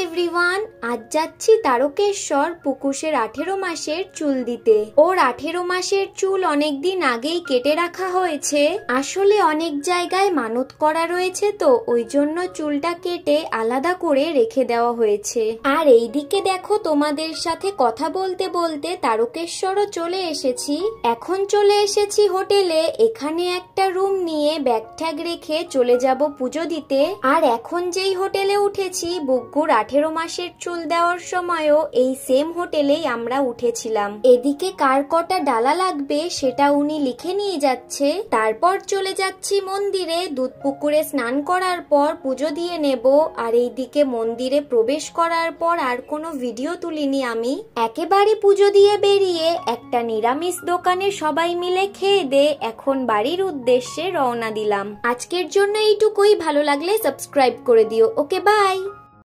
Everyone, আজ যাচ্ছি তারকেশ্বর পুকুশের 18 মাসের চুল দিতে। ওর 18 মাসের চুল অনেকদিন আগেই কেটে রাখা হয়েছে। আসলে অনেক জায়গায় মানত করা রয়েছে, তো ওই জন্য চুলটা কেটে আলাদা করে রেখে দেওয়া হয়েছে। আর এইদিকে দেখো, তোমাদের সাথে কথা বলতে বলতে তারকেশ্বরও চলে এসেছি। এখন চলে এসেছি হোটেলে। এখানে একটা রুম নিয়ে ব্যাগ ট্যাগ রেখে চলে যাব পুজো দিতে। আর এখন যেই হোটেলে উঠেছি, বুগ্গুর 18 মাসের চুল দেওয়ার সময়ও এই সেম হোটেলেই আমরা উঠেছিলাম। এদিকে কার কটা ডালা লাগবে সেটা উনি লিখে নিয়ে যাচ্ছে। তারপর চলে যাচ্ছি মন্দিরে। দুধ পুকুরে স্নান করার পর পুজো দিয়ে নেব। আর এইদিকে মন্দিরে প্রবেশ করার পর আর কোনো ভিডিও তুলিনি আমি। একেবারে পুজো দিয়ে বেরিয়ে একটা নিরামিষ দোকানে সবাই মিলে খেয়ে দে এখন বাড়ির উদ্দেশ্যে রওনা দিলাম। আজকের জন্য এইটুকুই। ভালো লাগলে সাবস্ক্রাইব করে দিও। ওকে, বাই।